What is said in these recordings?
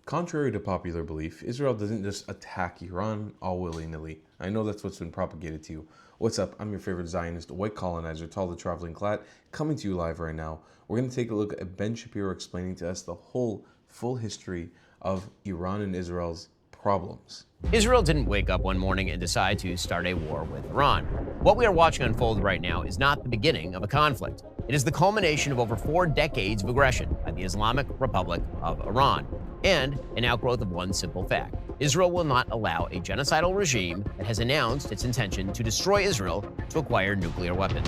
Contrary to popular belief, Israel doesn't just attack Iran all willy-nilly. I know that's what's been propagated to you. What's up? I'm your favorite Zionist, white colonizer, Tal the Traveling Clat, coming to you live right now. We're going to take a look at Ben Shapiro explaining to us the full history of Iran and Israel's problems. Israel didn't wake up one morning and decide to start a war with Iran. What we are watching unfold right now is not the beginning of a conflict. It is the culmination of over 4 decades of aggression by the Islamic Republic of Iran, and an outgrowth of one simple fact. Israel will not allow a genocidal regime that has announced its intention to destroy Israel to acquire nuclear weapons.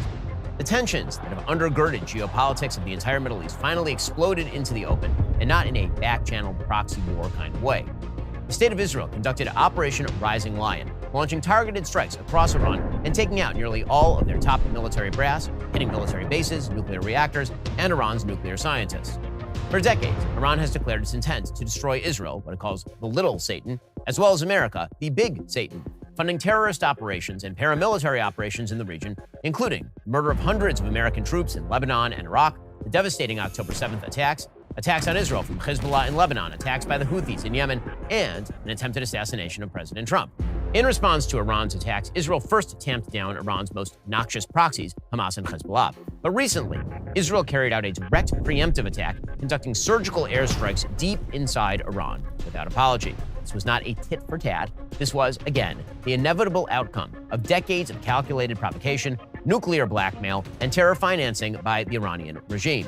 The tensions that have undergirded geopolitics of the entire Middle East finally exploded into the open, and not in a back-channeled proxy war kind of way. The State of Israel conducted Operation Rising Lion, launching targeted strikes across Iran and taking out nearly all of their top military brass, hitting military bases, nuclear reactors, and Iran's nuclear scientists. For decades, Iran has declared its intent to destroy Israel, what it calls the Little Satan, as well as America, the Big Satan, funding terrorist operations and paramilitary operations in the region, including the murder of hundreds of American troops in Lebanon and Iraq, the devastating October 7th attacks on Israel from Hezbollah in Lebanon, attacks by the Houthis in Yemen, and an attempted assassination of President Trump. In response to Iran's attacks, Israel first tamped down Iran's most noxious proxies, Hamas and Hezbollah. But recently, Israel carried out a direct preemptive attack, conducting surgical airstrikes deep inside Iran without apology. This was not a tit for tat. This was, again, the inevitable outcome of decades of calculated provocation, nuclear blackmail, and terror financing by the Iranian regime.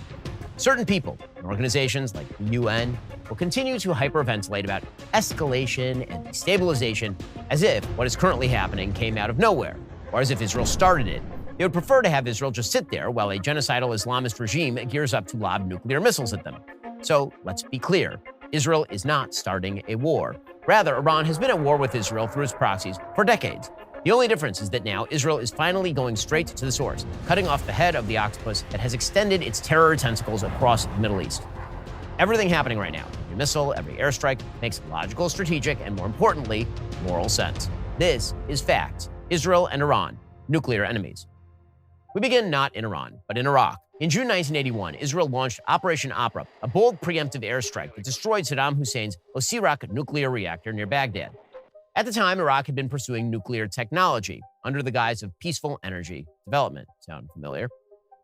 Certain people and organizations like the UN will continue to hyperventilate about escalation and destabilization as if what is currently happening came out of nowhere, or as if Israel started it. They would prefer to have Israel just sit there while a genocidal Islamist regime gears up to lob nuclear missiles at them. So let's be clear, Israel is not starting a war. Rather, Iran has been at war with Israel through its proxies for decades. The only difference is that now Israel is finally going straight to the source, cutting off the head of the octopus that has extended its terror tentacles across the Middle East. Everything happening right now, every missile, every airstrike, makes logical, strategic, and more importantly, moral sense. This is fact. Israel and Iran, nuclear enemies. We begin not in Iran, but in Iraq. In June 1981, Israel launched Operation Opera, a bold preemptive airstrike that destroyed Saddam Hussein's Osirak nuclear reactor near Baghdad. At the time, Iraq had been pursuing nuclear technology under the guise of peaceful energy development. Sound familiar?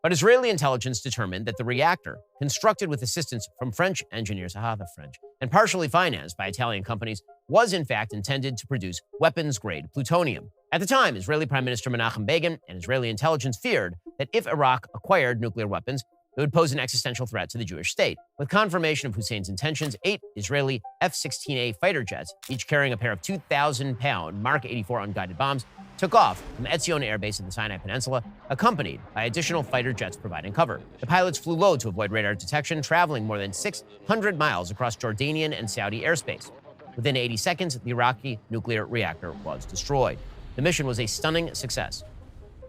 But Israeli intelligence determined that the reactor, constructed with assistance from French engineers, the French, and partially financed by Italian companies, was in fact intended to produce weapons-grade plutonium. At the time, Israeli Prime Minister Menachem Begin and Israeli intelligence feared that if Iraq acquired nuclear weapons, it would pose an existential threat to the Jewish state. With confirmation of Hussein's intentions, 8 Israeli F-16A fighter jets, each carrying a pair of 2,000-pound Mark 84 unguided bombs, took off from Etzion Air Base in the Sinai Peninsula, accompanied by additional fighter jets providing cover. The pilots flew low to avoid radar detection, traveling more than 600 miles across Jordanian and Saudi airspace. Within 80 seconds, the Iraqi nuclear reactor was destroyed. The mission was a stunning success.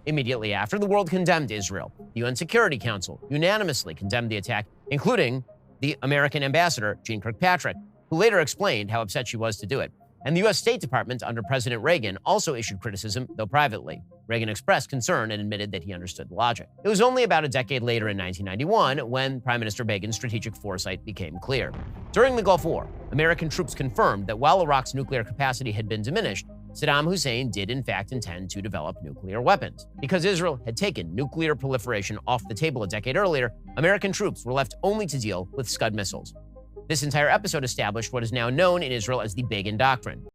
Immediately after, the world condemned Israel. The UN Security Council unanimously condemned the attack, including the American ambassador, Jeane Kirkpatrick, who later explained how upset she was to do it. And the U.S. State Department under President Reagan also issued criticism, though privately. Reagan expressed concern and admitted that he understood the logic. It was only about a decade later in 1991 when Prime Minister Begin's strategic foresight became clear. During the Gulf War, American troops confirmed that while Iraq's nuclear capacity had been diminished, Saddam Hussein did in fact intend to develop nuclear weapons. Because Israel had taken nuclear proliferation off the table a decade earlier, American troops were left only to deal with Scud missiles. This entire episode established what is now known in Israel as the Begin Doctrine.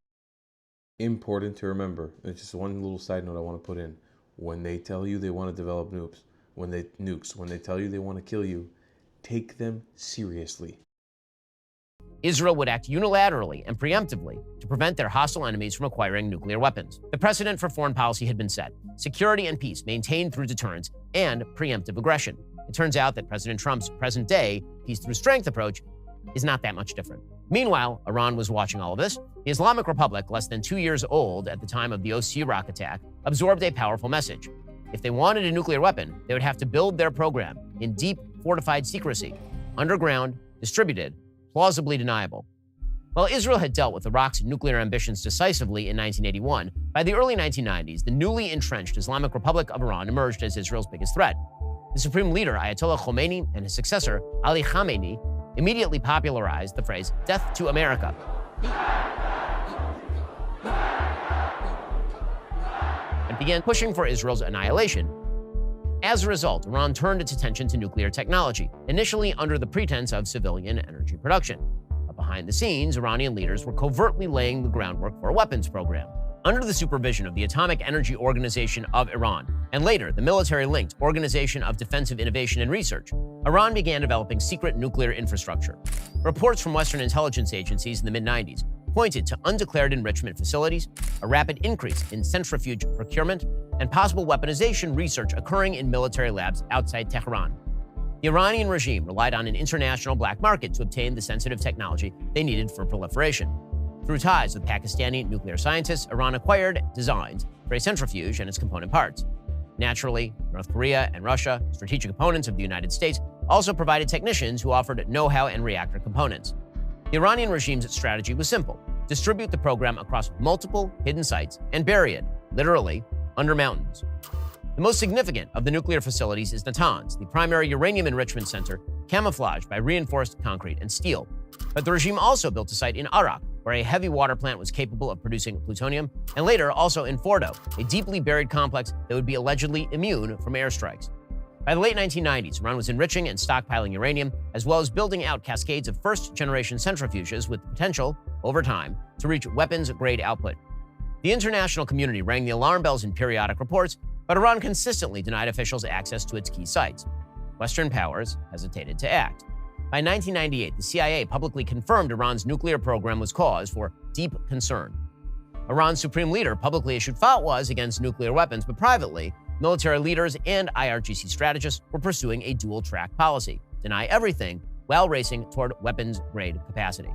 Important to remember, it's just one little side note I want to put in. When they tell you they want to develop nukes, when they tell you they want to kill you, take them seriously. Israel would act unilaterally and preemptively to prevent their hostile enemies from acquiring nuclear weapons. The precedent for foreign policy had been set: security and peace maintained through deterrence and preemptive aggression. It turns out that President Trump's present-day peace through strength approach is not that much different. Meanwhile, Iran was watching all of this. The Islamic Republic, less than 2 years old at the time of the Osirak attack, absorbed a powerful message. If they wanted a nuclear weapon, they would have to build their program in deep, fortified secrecy, underground, distributed, plausibly deniable. While Israel had dealt with Iraq's nuclear ambitions decisively in 1981, by the early 1990s, the newly entrenched Islamic Republic of Iran emerged as Israel's biggest threat. The supreme leader, Ayatollah Khomeini, and his successor, Ali Khamenei, immediately popularized the phrase "death to America." And began pushing for Israel's annihilation. As a result, Iran turned its attention to nuclear technology, initially under the pretense of civilian energy production. But behind the scenes, Iranian leaders were covertly laying the groundwork for a weapons program. Under the supervision of the Atomic Energy Organization of Iran, and later the military-linked Organization of Defensive Innovation and Research, Iran began developing secret nuclear infrastructure. Reports from Western intelligence agencies in the mid-90s pointed to undeclared enrichment facilities, a rapid increase in centrifuge procurement, and possible weaponization research occurring in military labs outside Tehran. The Iranian regime relied on an international black market to obtain the sensitive technology they needed for proliferation. Through ties with Pakistani nuclear scientists, Iran acquired designs for a centrifuge and its component parts. Naturally, North Korea and Russia, strategic opponents of the United States, also provided technicians who offered know-how and reactor components. The Iranian regime's strategy was simple: distribute the program across multiple hidden sites and bury it, literally, under mountains. The most significant of the nuclear facilities is Natanz, the primary uranium enrichment center, camouflaged by reinforced concrete and steel. But the regime also built a site in Arak, where a heavy water plant was capable of producing plutonium, and later also in Fordo, a deeply buried complex that would be allegedly immune from airstrikes. By the late 1990s, Iran was enriching and stockpiling uranium, as well as building out cascades of first-generation centrifuges with the potential, over time, to reach weapons-grade output. The international community rang the alarm bells in periodic reports, but Iran consistently denied officials access to its key sites. Western powers hesitated to act. By 1998, the CIA publicly confirmed Iran's nuclear program was cause for deep concern. Iran's supreme leader publicly issued fatwas against nuclear weapons, but privately, military leaders and IRGC strategists were pursuing a dual-track policy: deny everything while racing toward weapons-grade capacity.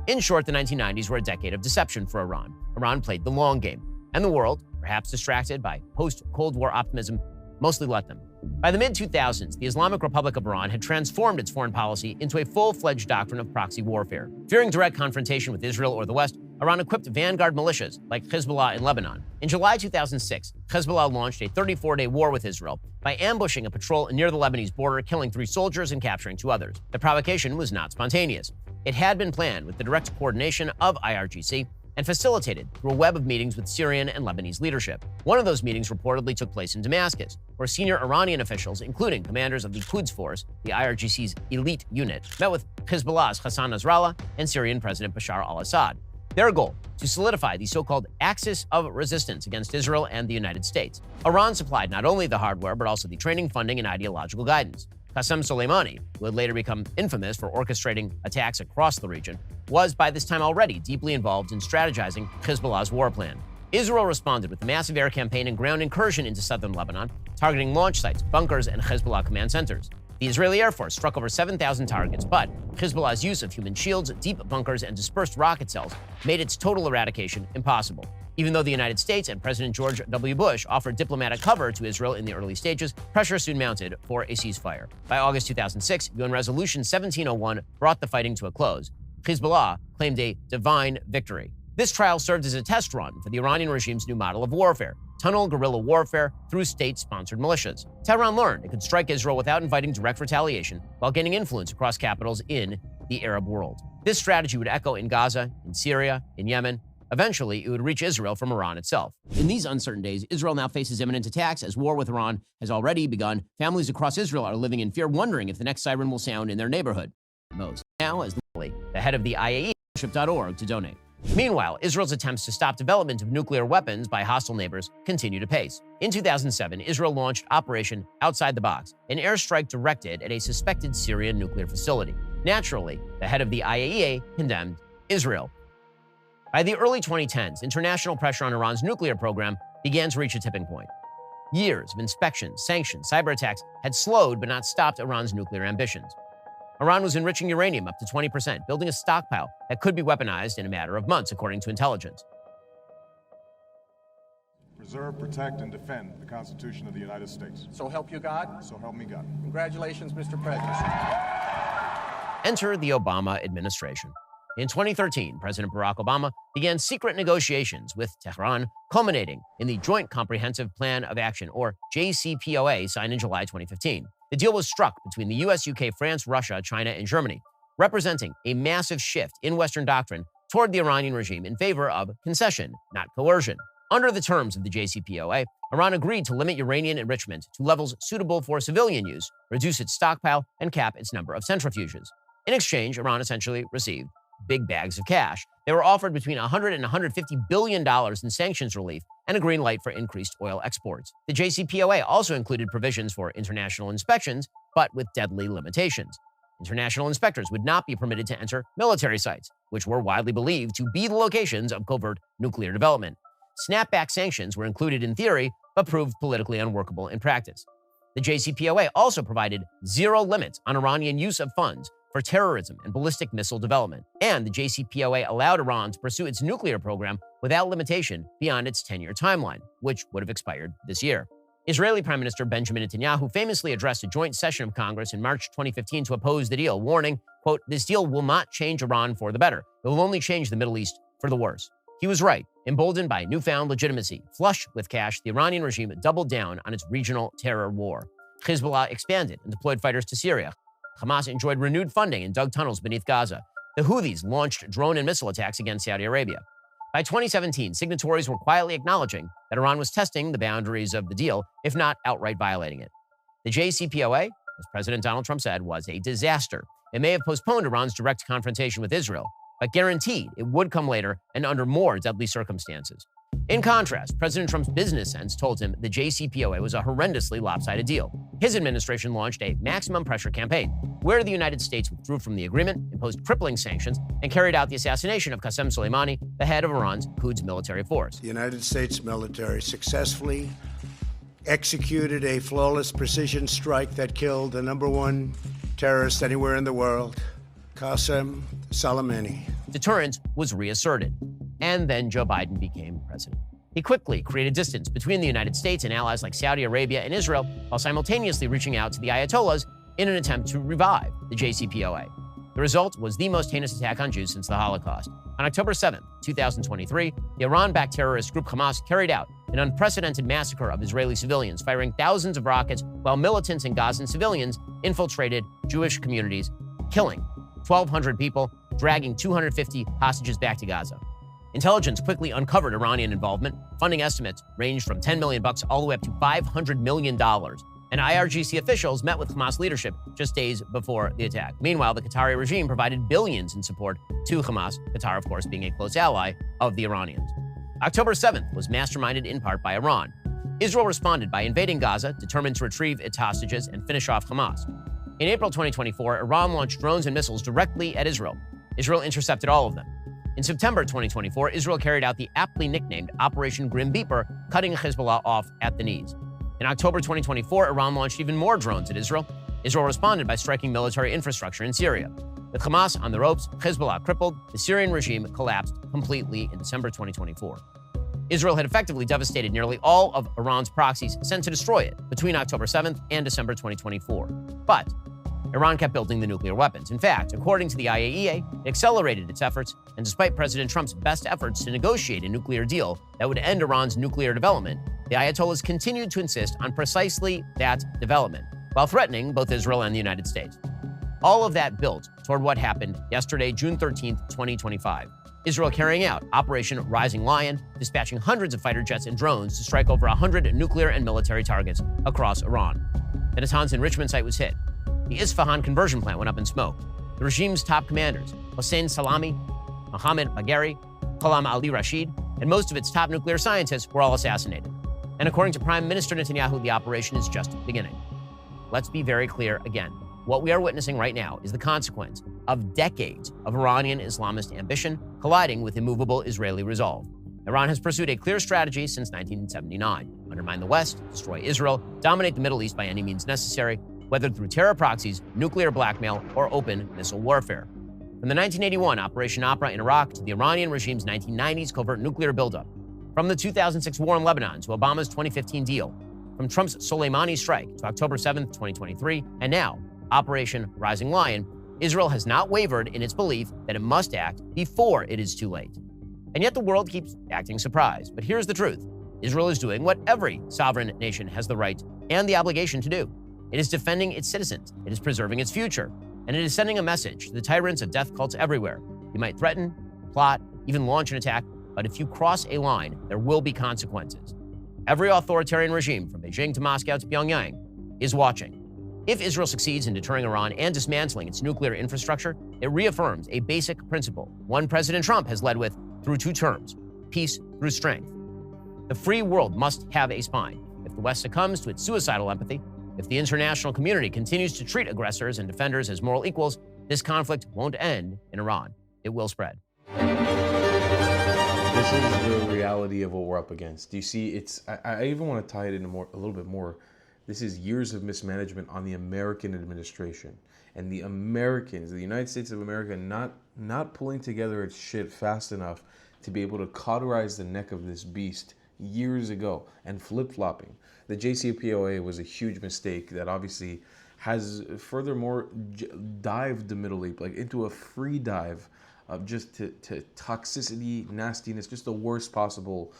In short, the 1990s were a decade of deception for Iran. Iran played the long game, and the world, perhaps distracted by post-Cold War optimism, mostly let them. By the mid-2000s, the Islamic Republic of Iran had transformed its foreign policy into a full-fledged doctrine of proxy warfare. Fearing direct confrontation with Israel or the West, Iran equipped vanguard militias like Hezbollah in Lebanon. In July 2006, Hezbollah launched a 34-day war with Israel by ambushing a patrol near the Lebanese border, killing 3 soldiers and capturing 2 others. The provocation was not spontaneous. It had been planned with the direct coordination of IRGC and facilitated through a web of meetings with Syrian and Lebanese leadership. One of those meetings reportedly took place in Damascus, where senior Iranian officials, including commanders of the Quds Force, the IRGC's elite unit, met with Hezbollah's Hassan Nasrallah and Syrian President Bashar al-Assad. Their goal: to solidify the so-called axis of resistance against Israel and the United States. Iran supplied not only the hardware, but also the training, funding, and ideological guidance. Qasem Soleimani, who had later become infamous for orchestrating attacks across the region, was by this time already deeply involved in strategizing Hezbollah's war plan. Israel responded with a massive air campaign and ground incursion into southern Lebanon, targeting launch sites, bunkers, and Hezbollah command centers. The Israeli Air Force struck over 7,000 targets, but Hezbollah's use of human shields, deep bunkers, and dispersed rocket cells made its total eradication impossible. Even though the United States and President George W. Bush offered diplomatic cover to Israel in the early stages, pressure soon mounted for a ceasefire. By August 2006, UN Resolution 1701 brought the fighting to a close. Hezbollah claimed a divine victory. This trial served as a test run for the Iranian regime's new model of warfare: tunnel guerrilla warfare through state-sponsored militias. Tehran learned it could strike Israel without inviting direct retaliation while gaining influence across capitals in the Arab world. This strategy would echo in Gaza, in Syria, in Yemen. Eventually, it would reach Israel from Iran itself. In these uncertain days, Israel now faces imminent attacks as war with Iran has already begun. Families across Israel are living in fear, wondering if the next siren will sound in their neighborhood. Most. Now, as the head of the IAEA, Shapiro to donate. Meanwhile, Israel's attempts to stop development of nuclear weapons by hostile neighbors continue to pace. In 2007, Israel launched Operation Outside the Box, an airstrike directed at a suspected Syrian nuclear facility. Naturally, the head of the IAEA condemned Israel. By the early 2010s, international pressure on Iran's nuclear program began to reach a tipping point. Years of inspections, sanctions, cyber attacks had slowed but not stopped Iran's nuclear ambitions. Iran was enriching uranium up to 20%, building a stockpile that could be weaponized in a matter of months, according to intelligence. Preserve, protect, and defend the Constitution of the United States. So help you God? So help me God. Congratulations, Mr. President. Enter the Obama administration. In 2013, President Barack Obama began secret negotiations with Tehran, culminating in the Joint Comprehensive Plan of Action, or JCPOA, signed in July 2015. The deal was struck between the US, UK, France, Russia, China, and Germany. representing a massive shift in Western doctrine toward the Iranian regime in favor of concession, not coercion. Under the terms of the JCPOA, Iran agreed to limit uranium enrichment to levels suitable for civilian use, reduce its stockpile, and cap its number of centrifuges. In exchange, Iran essentially received big bags of cash. They were offered between $100 and $150 billion in sanctions relief and a green light for increased oil exports. The JCPOA also included provisions for international inspections, but with deadly limitations. International inspectors would not be permitted to enter military sites, which were widely believed to be the locations of covert nuclear development. Snapback sanctions were included in theory, but proved politically unworkable in practice. The JCPOA also provided zero limits on Iranian use of funds for terrorism and ballistic missile development, and the JCPOA allowed Iran to pursue its nuclear program without limitation beyond its 10-year timeline, which would have expired this year. Israeli Prime Minister Benjamin Netanyahu famously addressed a joint session of Congress in March 2015 to oppose the deal, warning, quote, "This deal will not change Iran for the better. It will only change the Middle East for the worse." He was right. Emboldened by newfound legitimacy, flush with cash, the Iranian regime doubled down on its regional terror war. Hezbollah expanded and deployed fighters to Syria. Hamas enjoyed renewed funding and dug tunnels beneath Gaza. The Houthis launched drone and missile attacks against Saudi Arabia. By 2017, signatories were quietly acknowledging that Iran was testing the boundaries of the deal, if not outright violating it. The JCPOA, as President Donald Trump said, was a disaster. It may have postponed Iran's direct confrontation with Israel, but guaranteed it would come later and under more deadly circumstances. In contrast, President Trump's business sense told him the JCPOA was a horrendously lopsided deal. His administration launched a maximum pressure campaign, where the United States withdrew from the agreement, imposed crippling sanctions, and carried out the assassination of Qasem Soleimani, the head of Iran's Quds military force. The United States military successfully executed a flawless precision strike that killed the number one terrorist anywhere in the world, Qasem Soleimani. Deterrence was reasserted, and then Joe Biden became president. He quickly created distance between the United States and allies like Saudi Arabia and Israel, while simultaneously reaching out to the Ayatollahs in an attempt to revive the JCPOA. The result was the most heinous attack on Jews since the Holocaust. On October 7, 2023, the Iran-backed terrorist group Hamas carried out an unprecedented massacre of Israeli civilians, firing thousands of rockets while militants and Gazan civilians infiltrated Jewish communities, killing 1,200 people, dragging 250 hostages back to Gaza. Intelligence quickly uncovered Iranian involvement. Funding estimates ranged from $10 million all the way up to $500 million. And IRGC officials met with Hamas leadership just days before the attack. Meanwhile, the Qatari regime provided billions in support to Hamas, Qatar, of course, being a close ally of the Iranians. October 7th was masterminded in part by Iran. Israel responded by invading Gaza, determined to retrieve its hostages and finish off Hamas. In April 2024, Iran launched drones and missiles directly at Israel. Israel intercepted all of them. In September 2024, Israel carried out the aptly nicknamed Operation Grim Beeper, cutting Hezbollah off at the knees. In October 2024, Iran launched even more drones at Israel. Israel responded by striking military infrastructure in Syria. With Hamas on the ropes, Hezbollah crippled, the Syrian regime collapsed completely in December 2024. Israel had effectively devastated nearly all of Iran's proxies sent to destroy it between October 7th and December 2024. But Iran kept building the nuclear weapons. In fact, according to the IAEA, it accelerated its efforts, and despite President Trump's best efforts to negotiate a nuclear deal that would end Iran's nuclear development, the Ayatollahs continued to insist on precisely that development, while threatening both Israel and the United States. All of that built toward what happened yesterday, June 13th, 2025. Israel carrying out Operation Rising Lion, dispatching hundreds of fighter jets and drones to strike over 100 nuclear and military targets across Iran. The Natanz enrichment site was hit. The Isfahan conversion plant went up in smoke. The regime's top commanders, Hossein Salami, Mohammad Bagheri, Ghulam Ali Rashid, and most of its top nuclear scientists were all assassinated. And according to Prime Minister Netanyahu, the operation is just beginning. Let's be very clear again. What we are witnessing right now is the consequence of decades of Iranian Islamist ambition colliding with immovable Israeli resolve. Iran has pursued a clear strategy since 1979: undermine the West, destroy Israel, dominate the Middle East by any means necessary, whether through terror proxies, nuclear blackmail, or open missile warfare. From the 1981 Operation Opera in Iraq to the Iranian regime's 1990s covert nuclear buildup, from the 2006 war in Lebanon to Obama's 2015 deal, from Trump's Soleimani strike to October 7th, 2023, and now Operation Rising Lion, Israel has not wavered in its belief that it must act before it is too late. And yet the world keeps acting surprised. But here's the truth. Israel is doing what every sovereign nation has the right and the obligation to do. It is defending its citizens. It is preserving its future. and it is sending a message to the tyrants of death cults everywhere. You might threaten, plot, even launch an attack, but if you cross a line, there will be consequences. Every authoritarian regime, from Beijing to Moscow to Pyongyang, is watching. If Israel succeeds in deterring Iran and dismantling its nuclear infrastructure, it reaffirms a basic principle, one President Trump has led with through 2 terms: peace through strength. The free world must have a spine. If the West succumbs to its suicidal empathy, if the international community continues to treat aggressors and defenders as moral equals, this conflict won't end in Iran. It will spread. This is the reality of what we're up against. You see, I even want to tie it into a little bit more. This is years of mismanagement on the American administration and the Americans, the United States of America, not pulling together its shit fast enough to be able to cauterize the neck of this beast years ago and flip-flopping. The JCPOA was a huge mistake that obviously has furthermore dived the Middle East, like into a free dive of just to toxicity, nastiness, just the worst possible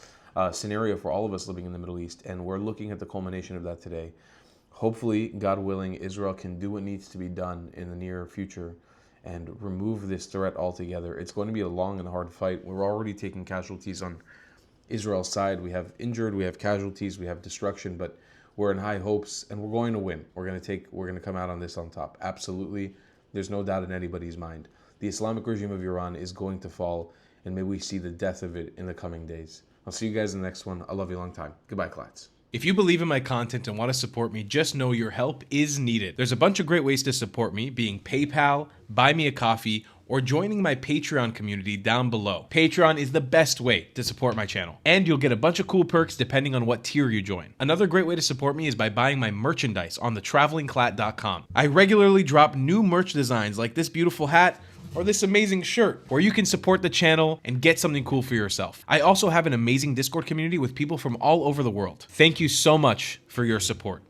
scenario for all of us living in the Middle East. And we're looking at the culmination of that today. Hopefully, God willing, Israel can do what needs to be done in the near future and remove this threat altogether. It's going to be a long and hard fight. We're already taking casualties on Israel's side. We have injured, we have casualties, we have destruction, but we're in high hopes and we're going to win. We're going to come out on this on top. Absolutely. There's no doubt in anybody's mind. The Islamic regime of Iran is going to fall, and may we see the death of it in the coming days. I'll see you guys in the next one. I love you a long time. Goodbye, Klats. If you believe in my content and want to support me, just know your help is needed. There's a bunch of great ways to support me, being PayPal, Buy Me a Coffee, or joining my Patreon community down below. Patreon is the best way to support my channel, and you'll get a bunch of cool perks depending on what tier you join. Another great way to support me is by buying my merchandise on thetravelingclat.com. I regularly drop new merch designs like this beautiful hat, or this amazing shirt, where you can support the channel and get something cool for yourself. I also have an amazing Discord community with people from all over the world. Thank you so much for your support.